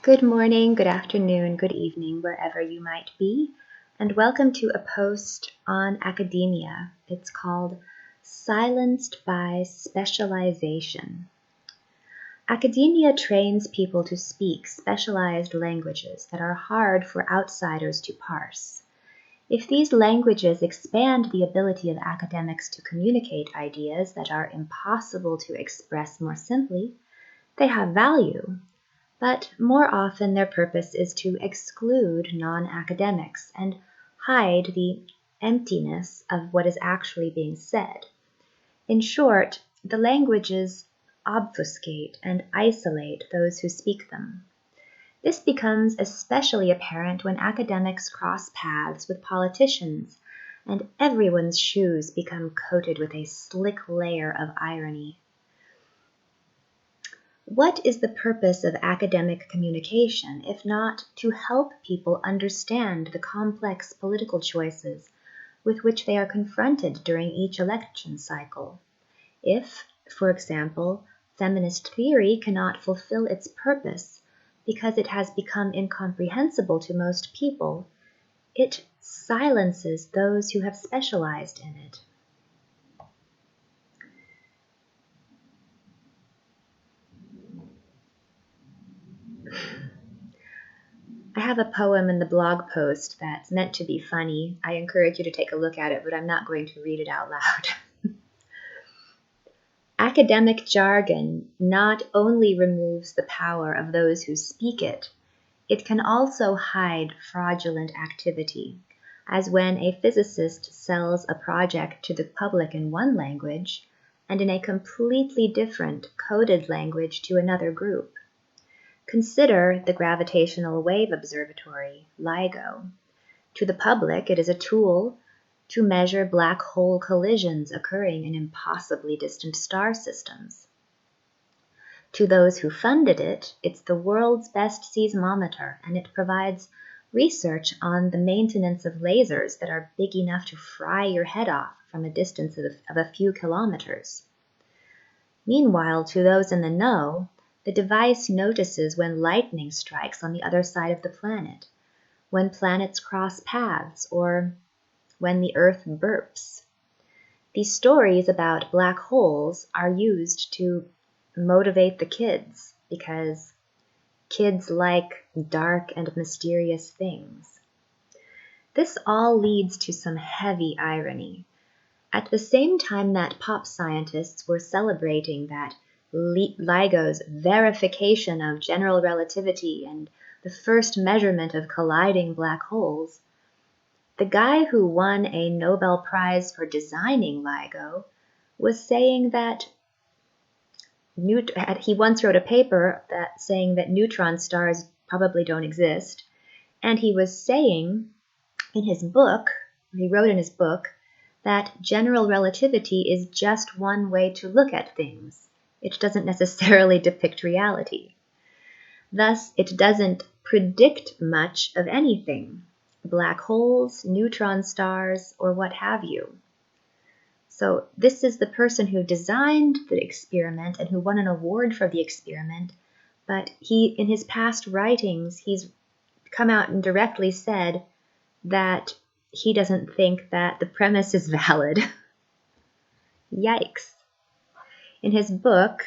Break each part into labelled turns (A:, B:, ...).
A: Good morning, good afternoon, good evening, wherever you might be, and welcome to a post on academia. It's called Silenced by Specialization. Academia trains people to speak specialized languages that are hard for outsiders to parse. If these languages expand the ability of academics to communicate ideas that are impossible to express more simply, they have value. But more often their purpose is to exclude non-academics and hide the emptiness of what is actually being said. In short, the languages obfuscate and isolate those who speak them. This becomes especially apparent when academics cross paths with politicians and everyone's shoes become coated with a slick layer of irony. What is the purpose of academic communication if not to help people understand the complex political choices with which they are confronted during each election cycle? If, for example, feminist theory cannot fulfill its purpose because it has become incomprehensible to most people, it silences those who have specialized in it. I have a poem in the blog post that's meant to be funny. I encourage you to take a look at it, but I'm not going to read it out loud. Academic jargon not only removes the power of those who speak it, it can also hide fraudulent activity, as when a physicist sells a project to the public in one language and in a completely different coded language to another group. Consider the Gravitational Wave Observatory, LIGO. To the public, it is a tool to measure black hole collisions occurring in impossibly distant star systems. To those who funded it, it's the world's best seismometer, and it provides research on the maintenance of lasers that are big enough to fry your head off from a distance of a few kilometers. Meanwhile, to those in the know, the device notices when lightning strikes on the other side of the planet, when planets cross paths, or when the Earth burps. These stories about black holes are used to motivate the kids because kids like dark and mysterious things. This all leads to some heavy irony. At the same time that pop scientists were celebrating that LIGO's verification of general relativity and the first measurement of colliding black holes, the guy who won a Nobel Prize for designing LIGO was saying that he once wrote a paper saying that neutron stars probably don't exist, and he was saying in his book, he wrote in his book, that general relativity is just one way to look at things. It doesn't necessarily depict reality. Thus, it doesn't predict much of anything, black holes, neutron stars, or what have you. So this is the person who designed the experiment and who won an award for the experiment, but in his past writings, he's come out and directly said that he doesn't think that the premise is valid. Yikes. In his book,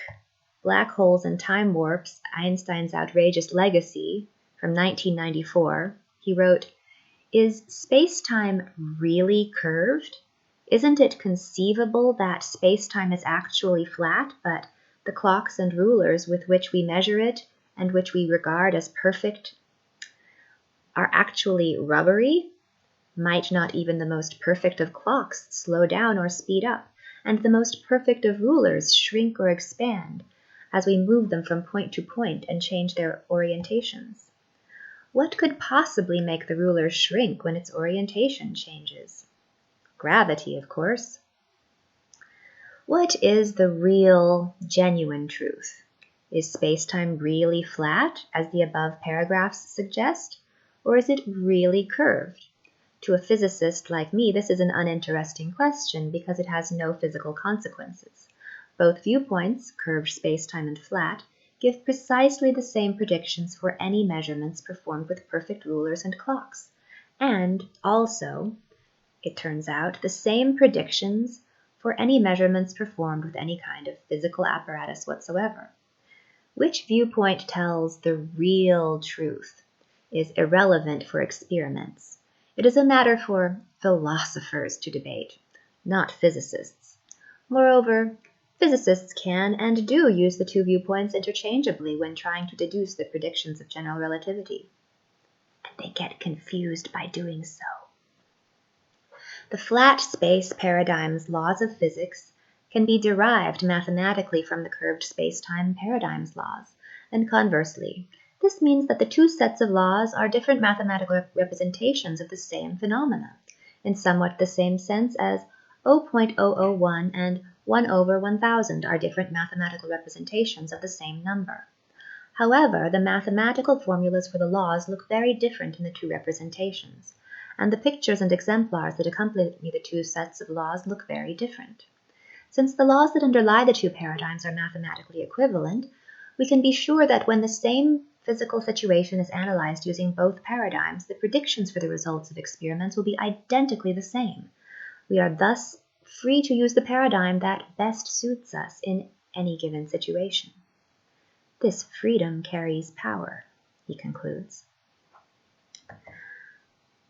A: Black Holes and Time Warps, Einstein's Outrageous Legacy, from 1994, he wrote, "Is space-time really curved? Isn't it conceivable that space-time is actually flat, but the clocks and rulers with which we measure it and which we regard as perfect are actually rubbery? Might not even the most perfect of clocks slow down or speed up, and the most perfect of rulers shrink or expand as we move them from point to point and change their orientations? What could possibly make the ruler shrink when its orientation changes? Gravity, of course. What is the real, genuine truth? Is space-time really flat, as the above paragraphs suggest, or is it really curved? To a physicist like me, this is an uninteresting question because it has no physical consequences. Both viewpoints, curved space-time and flat, give precisely the same predictions for any measurements performed with perfect rulers and clocks, and also, it turns out, the same predictions for any measurements performed with any kind of physical apparatus whatsoever. Which viewpoint tells the real truth is irrelevant for experiments. It is a matter for philosophers to debate, not physicists. Moreover, physicists can and do use the two viewpoints interchangeably when trying to deduce the predictions of general relativity. And they get confused by doing so. The flat space paradigm's laws of physics can be derived mathematically from the curved space-time paradigm's laws, and conversely, this means that the two sets of laws are different mathematical representations of the same phenomena, in somewhat the same sense as 0.001 and 1 over 1000 are different mathematical representations of the same number. However, the mathematical formulas for the laws look very different in the two representations, and the pictures and exemplars that accompany the two sets of laws look very different. Since the laws that underlie the two paradigms are mathematically equivalent, we can be sure that when the same physical situation is analyzed using both paradigms, the predictions for the results of experiments will be identically the same. We are thus free to use the paradigm that best suits us in any given situation. This freedom carries power, he concludes.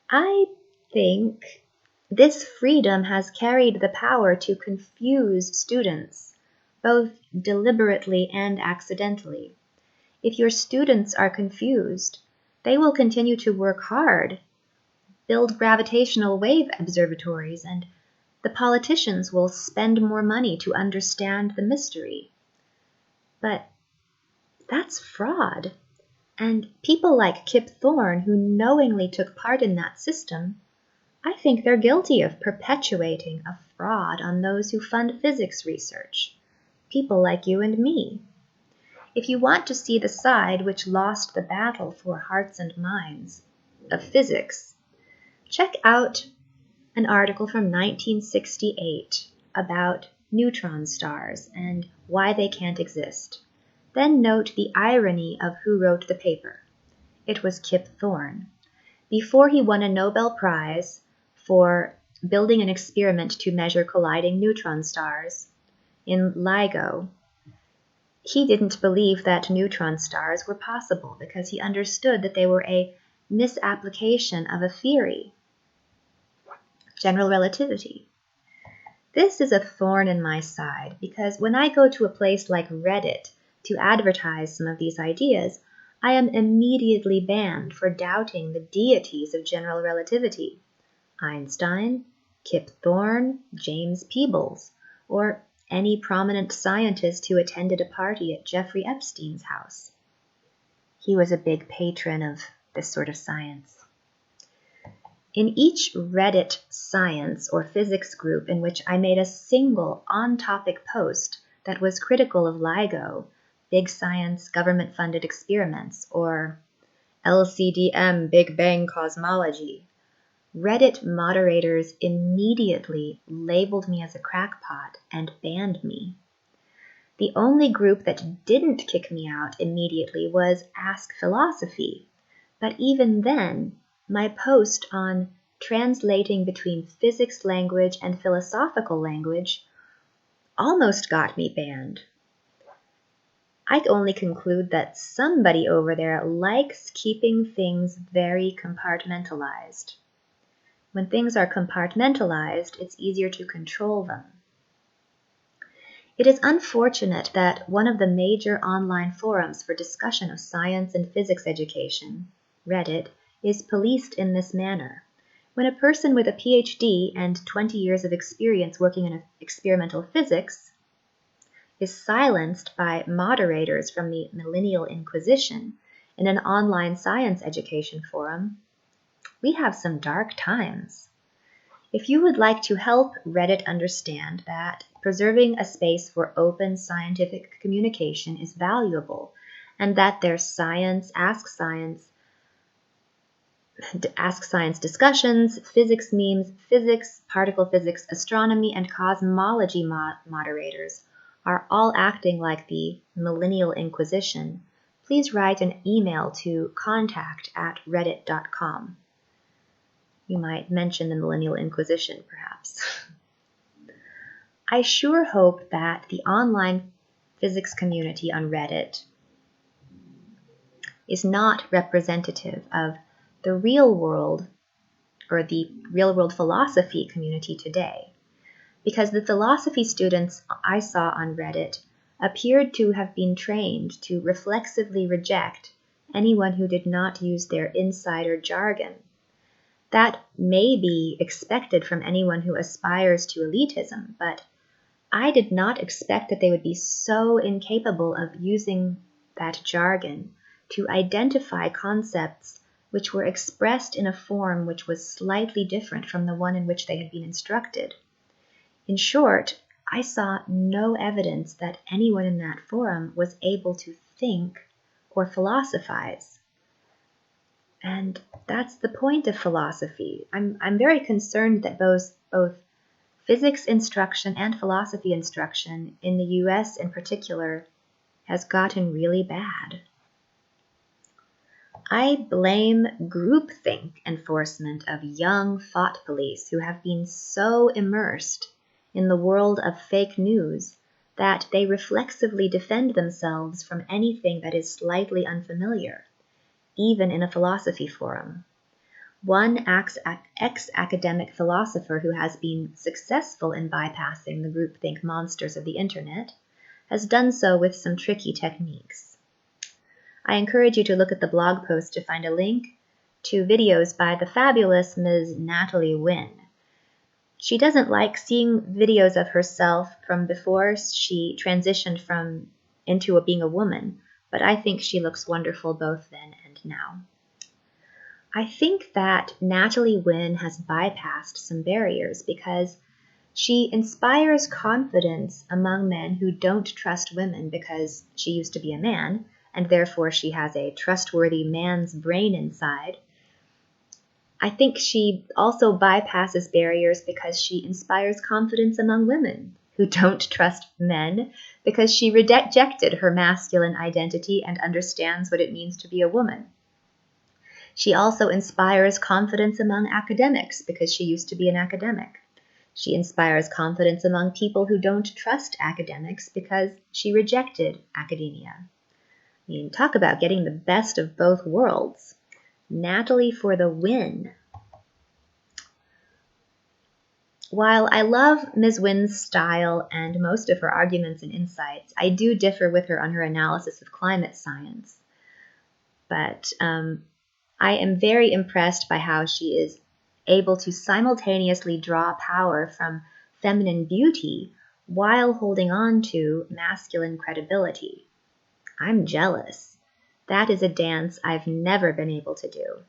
A: I think this freedom has carried the power to confuse students, both deliberately and accidentally. If your students are confused, they will continue to work hard, build gravitational wave observatories, and the politicians will spend more money to understand the mystery. But that's fraud. And people like Kip Thorne, who knowingly took part in that system, I think they're guilty of perpetuating a fraud on those who fund physics research, people like you and me. If you want to see the side which lost the battle for hearts and minds of physics, check out an article from 1968 about neutron stars and why they can't exist. Then note the irony of who wrote the paper. It was Kip Thorne. Before he won a Nobel Prize for building an experiment to measure colliding neutron stars in LIGO, he didn't believe that neutron stars were possible because he understood that they were a misapplication of a theory, general relativity. This is a thorn in my side because when I go to a place like Reddit to advertise some of these ideas, I am immediately banned for doubting the deities of general relativity. Einstein, Kip Thorne, James Peebles, or any prominent scientist who attended a party at Jeffrey Epstein's house. He was a big patron of this sort of science. In each Reddit science or physics group in which I made a single on-topic post that was critical of LIGO, big science government-funded experiments, or LCDM Big Bang cosmology, Reddit moderators immediately labeled me as a crackpot and banned me. The only group that didn't kick me out immediately was Ask Philosophy, but even then, my post on translating between physics language and philosophical language almost got me banned. I only conclude that somebody over there likes keeping things very compartmentalized. When things are compartmentalized, it's easier to control them. It is unfortunate that one of the major online forums for discussion of science and physics education, Reddit, is policed in this manner. When a person with a PhD and 20 years of experience working in experimental physics is silenced by moderators from the Millennial Inquisition in an online science education forum, we have some dark times. If you would like to help Reddit understand that preserving a space for open scientific communication is valuable, and that their Ask Science discussions, physics memes, physics, particle physics, astronomy, and cosmology moderators are all acting like the Millennial Inquisition, please write an email to contact@reddit.com. You might mention the Millennial Inquisition, perhaps. I sure hope that the online physics community on Reddit is not representative of the real world or the real world philosophy community today, because the philosophy students I saw on Reddit appeared to have been trained to reflexively reject anyone who did not use their insider jargon. That may be expected from anyone who aspires to elitism, but I did not expect that they would be so incapable of using that jargon to identify concepts which were expressed in a form which was slightly different from the one in which they had been instructed. In short, I saw no evidence that anyone in that forum was able to think or philosophize. And that's the point of philosophy. I'm very concerned that both physics instruction and philosophy instruction in the US in particular has gotten really bad. I blame groupthink enforcement of young thought police who have been so immersed in the world of fake news that they reflexively defend themselves from anything that is slightly unfamiliar, even in a philosophy forum. One ex-academic philosopher who has been successful in bypassing the groupthink monsters of the internet has done so with some tricky techniques. I encourage you to look at the blog post to find a link to videos by the fabulous Ms. Natalie Wynn. She doesn't like seeing videos of herself from before she transitioned into being a woman, but I think she looks wonderful both then and now. I think that Natalie Wynn has bypassed some barriers because she inspires confidence among men who don't trust women because she used to be a man, and therefore she has a trustworthy man's brain inside. I think she also bypasses barriers because she inspires confidence among women who don't trust men because she rejected her masculine identity and understands what it means to be a woman. She also inspires confidence among academics because she used to be an academic. She inspires confidence among people who don't trust academics because she rejected academia. I mean, talk about getting the best of both worlds. Natalie for the win. While I love Ms. Wynn's style and most of her arguments and insights, I do differ with her on her analysis of climate science. But I am very impressed by how she is able to simultaneously draw power from feminine beauty while holding on to masculine credibility. I'm jealous. That is a dance I've never been able to do.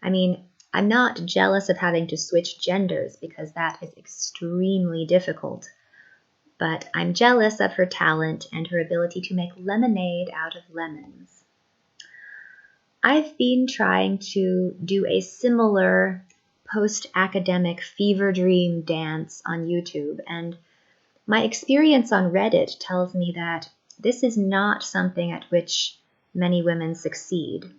A: I mean, I'm not jealous of having to switch genders because that is extremely difficult, but I'm jealous of her talent and her ability to make lemonade out of lemons. I've been trying to do a similar post-academic fever dream dance on YouTube, and my experience on Reddit tells me that this is not something at which many women succeed.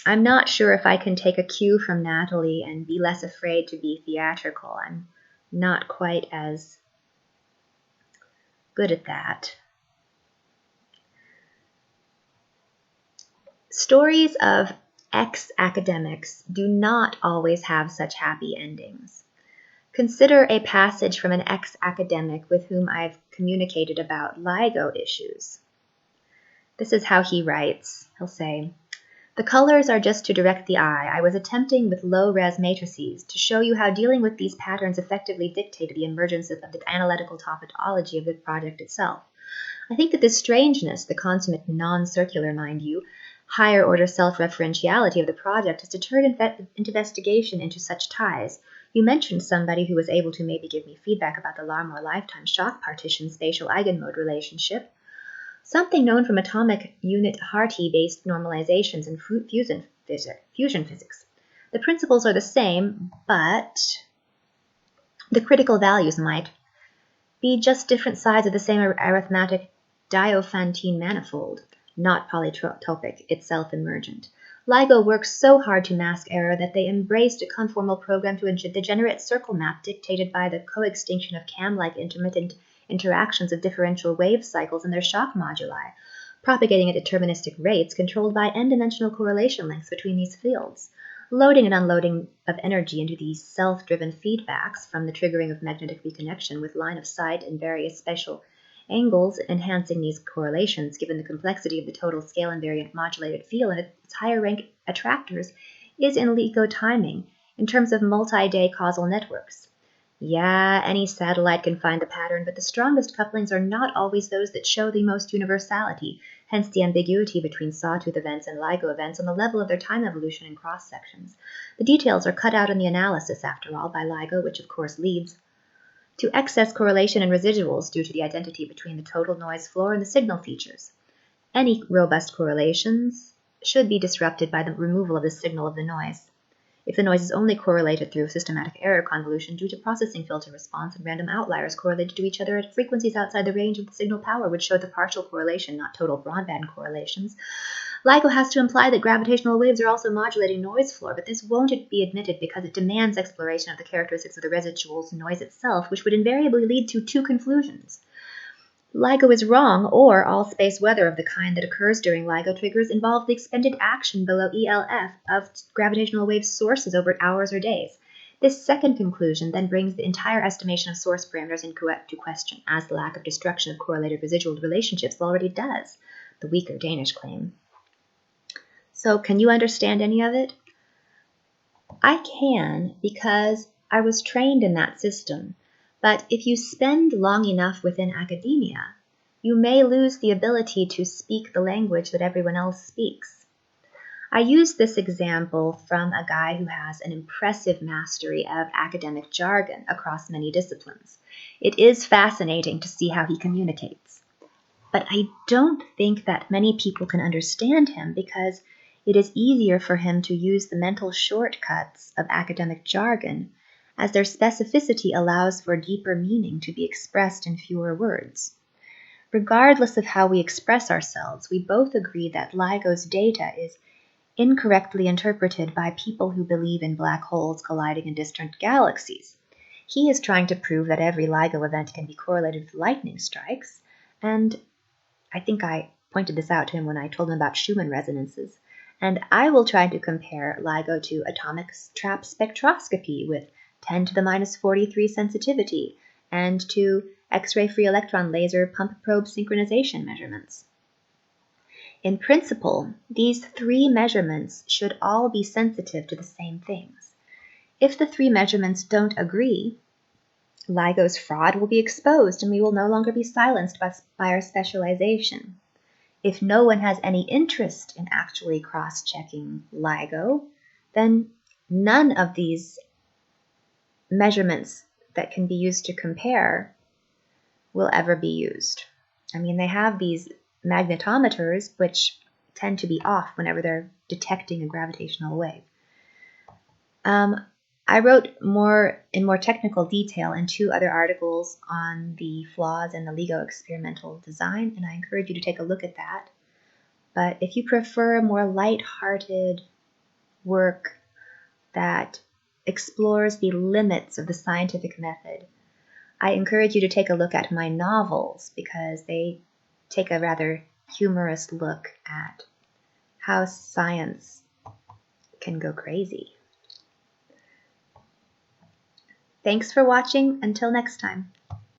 A: I'm not sure if I can take a cue from Natalie and be less afraid to be theatrical. I'm not quite as good at that. Stories of ex-academics do not always have such happy endings. Consider a passage from an ex-academic with whom I've communicated about LIGO issues. This is how he writes. He'll say, "The colors are just to direct the eye. I was attempting with low-res matrices to show you how dealing with these patterns effectively dictated the emergence of the analytical topology of the project itself. I think that this strangeness, the consummate non-circular, mind you, higher-order self-referentiality of the project has deterred investigation into such ties. You mentioned somebody who was able to maybe give me feedback about the Larmor lifetime shock partition spatial eigenmode relationship. Something known from atomic unit Hartree-based normalizations and fusion physics. The principles are the same, but the critical values might be just different sides of the same arithmetic Diophantine manifold, not polytopic, itself emergent. LIGO works so hard to mask error that they embraced a conformal program to a degenerate circle map dictated by the co-extinction of cam-like intermittent interactions of differential wave cycles and their shock moduli, propagating at deterministic rates controlled by n-dimensional correlation links between these fields. Loading and unloading of energy into these self-driven feedbacks from the triggering of magnetic reconnection with line of sight and various spatial angles enhancing these correlations given the complexity of the total scale invariant modulated field and its higher rank attractors is in LIGO timing in terms of multi-day causal networks. Yeah, any satellite can find the pattern, but the strongest couplings are not always those that show the most universality, hence the ambiguity between sawtooth events and LIGO events on the level of their time evolution and cross-sections. The details are cut out in the analysis, after all, by LIGO, which of course leads to excess correlation and residuals due to the identity between the total noise floor and the signal features. Any robust correlations should be disrupted by the removal of the signal of the noise. If the noise is only correlated through systematic error convolution due to processing filter response and random outliers correlated to each other at frequencies outside the range of the signal power would show the partial correlation, not total broadband correlations. LIGO has to imply that gravitational waves are also modulating noise floor, but this won't be admitted because it demands exploration of the characteristics of the residuals noise itself, which would invariably lead to two conclusions. LIGO is wrong, or all space weather of the kind that occurs during LIGO triggers involve the expended action below ELF of gravitational wave sources over hours or days. This second conclusion then brings the entire estimation of source parameters into question, as the lack of destruction of correlated residual relationships already does, the weaker Danish claim. So can you understand any of it? I can, because I was trained in that system. But if you spend long enough within academia, you may lose the ability to speak the language that everyone else speaks. I use this example from a guy who has an impressive mastery of academic jargon across many disciplines. It is fascinating to see how he communicates. But I don't think that many people can understand him because it is easier for him to use the mental shortcuts of academic jargon, as their specificity allows for deeper meaning to be expressed in fewer words. Regardless of how we express ourselves, we both agree that LIGO's data is incorrectly interpreted by people who believe in black holes colliding in distant galaxies. He is trying to prove that every LIGO event can be correlated with lightning strikes, and I think I pointed this out to him when I told him about Schumann resonances, and I will try to compare LIGO to atomic trap spectroscopy with 10 to the minus 43 sensitivity, and to X-ray free electron laser pump probe synchronization measurements. In principle, these three measurements should all be sensitive to the same things. If the three measurements don't agree, LIGO's fraud will be exposed and we will no longer be silenced by our specialization. If no one has any interest in actually cross-checking LIGO, then none of these measurements that can be used to compare will ever be used. I mean, they have these magnetometers, which tend to be off whenever they're detecting a gravitational wave. I wrote in more technical detail in 2 other articles on the flaws in the LIGO experimental design, and I encourage you to take a look at that. But if you prefer more light-hearted work that explores the limits of the scientific method, I encourage you to take a look at my novels because they take a rather humorous look at how science can go crazy. Thanks for watching. Until next time.